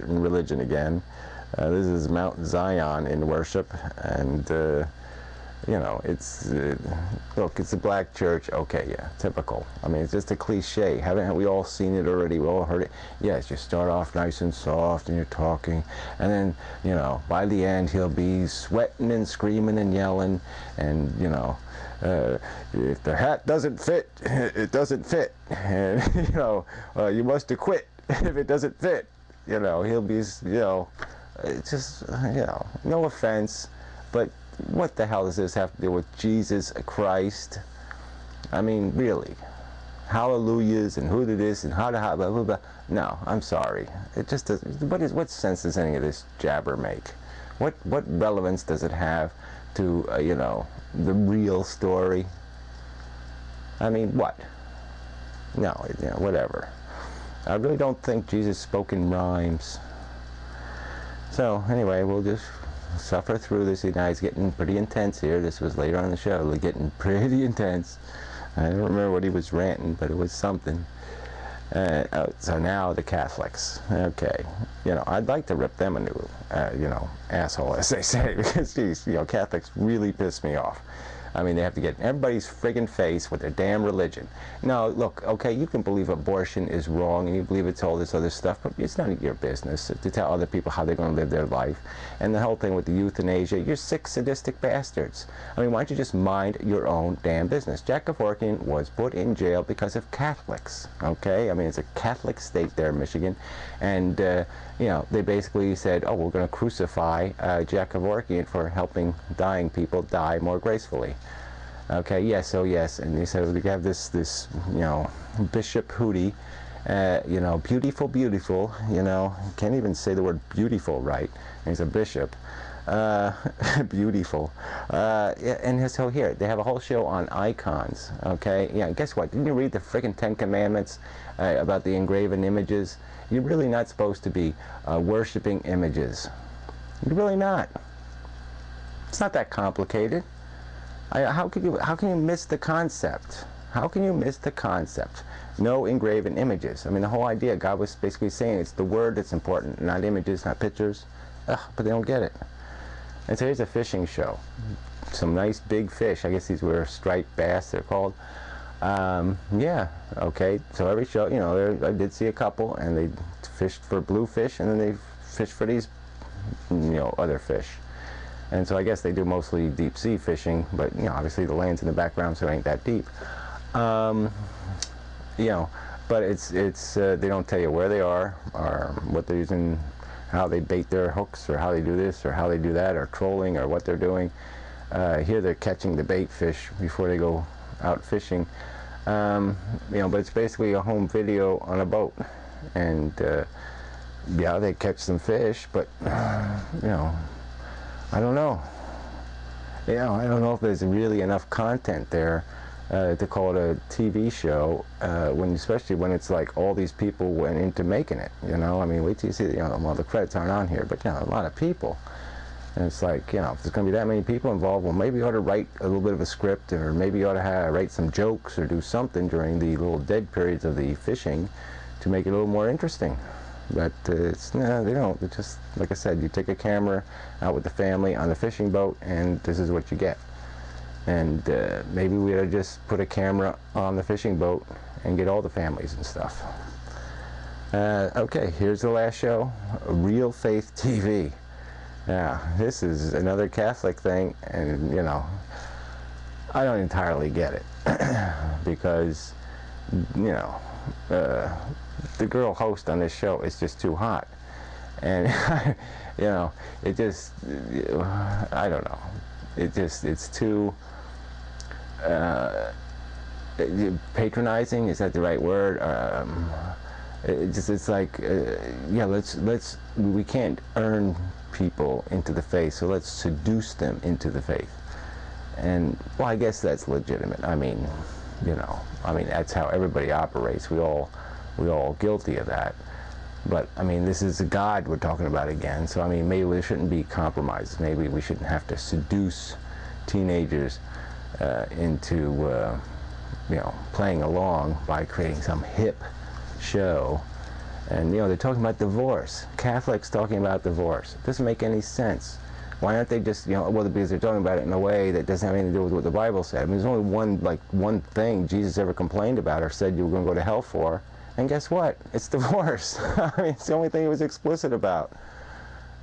religion again. This is Mount Zion in worship, and you know, it's look, it's a black church. Okay, yeah, typical. I mean, it's just a cliche. Haven't we all seen it already? We all heard it. Yes, you start off nice and soft, and you're talking, and then, you know, by the end he'll be sweating and screaming and yelling, and, you know, if the hat doesn't fit, it doesn't fit, and you know, you must have quit if it doesn't fit. You know, he'll be, you know, it's just, you know, no offense, but what the hell does this have to do with Jesus Christ? I mean, really, hallelujahs and who did this and how to blah, blah, blah. No, I'm sorry. It just does. What sense does any of this jabber make? What relevance does it have to you know, the real story? I mean, what? No, you know, whatever. I really don't think Jesus spoke in rhymes. So anyway, we'll just suffer through this. You know, it's getting pretty intense here. This was later on in the show, getting pretty intense. I don't remember what he was ranting, but it was something. So now the Catholics. Okay, you know, I'd like to rip them a new, you know, asshole, as they say, because geez, you know, Catholics really piss me off. I mean, they have to get in everybody's friggin' face with their damn religion. No, look, okay, you can believe abortion is wrong and you believe it's all this other stuff, but it's none of your business to tell other people how they're going to live their life. And the whole thing with the euthanasia, you're sick, sadistic bastards. I mean, why don't you just mind your own damn business? Jack Kevorkian was put in jail because of Catholics, okay? I mean, it's a Catholic state there in Michigan. And, you know, they basically said, oh, we're going to crucify Jack Kevorkian for helping dying people die more gracefully. Okay, yes, oh yes, and he said we have this, you know, Bishop Hootie, you know, beautiful, you know, can't even say the word beautiful right, and he's a bishop, beautiful, and so here, they have a whole show on icons, okay, yeah, guess what, didn't you read the friggin' 10 Commandments about the engraven images? You're really not supposed to be worshiping images. You're really not. It's not that complicated. How can you miss the concept? How can you miss the concept? No engraven images. I mean, the whole idea, God was basically saying it's the word that's important, not images, not pictures. Ugh, but they don't get it. And so here's a fishing show. Some nice big fish. I guess these were striped bass, they're called. Yeah, okay. So every show, you know, I did see a couple, and they fished for bluefish, and then they fished for these, you know, other fish. And so I guess they do mostly deep sea fishing, but you know, obviously the land's in the background, so it ain't that deep. You know, but it's they don't tell you where they are, or what they're using, how they bait their hooks, or how they do this, or how they do that, or trolling, or what they're doing. Here they're catching the bait fish before they go out fishing. You know, but it's basically a home video on a boat, and yeah, they catch some fish, but you know, I don't know. You know, I don't know if there's really enough content there to call it a TV show, especially when it's like all these people went into making it. You know, I mean, wait till you see, you know, well, the credits aren't on here, but you know, a lot of people. And it's like, you know, if there's going to be that many people involved, well, maybe you ought to write a little bit of a script, or maybe you ought to write some jokes, or do something during the little dead periods of the fishing to make it a little more interesting. But it's, no, they don't. It's just, like I said, you take a camera out with the family on the fishing boat, and this is what you get. And maybe we ought to just put a camera on the fishing boat and get all the families and stuff. Okay, here's the last show, Real Faith TV. Now, this is another Catholic thing, and, you know, I don't entirely get it. Because, you know, the girl host on this show is just too hot, and you know, it just, I don't know, it's too patronizing, is that the right word? It's like, yeah, we can't earn people into the faith, so let's seduce them into the faith. And well, I guess that's legitimate. I mean, you know, I mean, that's how everybody operates. We all guilty of that. But I mean, this is a God we're talking about again, so I mean, maybe there shouldn't be compromises. Maybe we shouldn't have to seduce teenagers into you know, playing along by creating some hip show And, you know, they're talking about divorce. Catholics talking about divorce. It doesn't make any sense. Why aren't they just, you know, well, because they're talking about it in a way that doesn't have anything to do with what the Bible said. I mean, there's only one thing Jesus ever complained about or said you were going to go to hell for, and guess what? It's divorce. I mean, it's the only thing he was explicit about.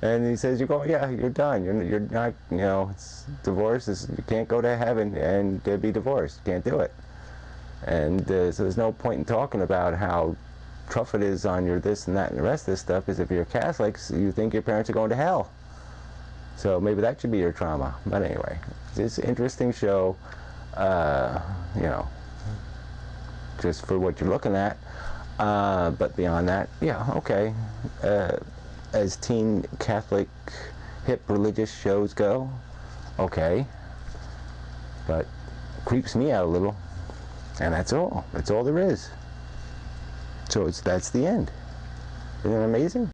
And he says, yeah, you're done. You're not, you know, it's divorce. You can't go to heaven and be divorced. You can't do it. And so there's no point in talking about how tough it is on your this and that and the rest of this stuff, because if you're Catholics, you think your parents are going to hell. So maybe that should be your trauma. But anyway, it's an interesting show, you know, just for what you're looking at. But beyond that, yeah, okay. As teen Catholic hip religious shows go, okay. But creeps me out a little. And that's all. That's all there is. So that's the end. Isn't it amazing?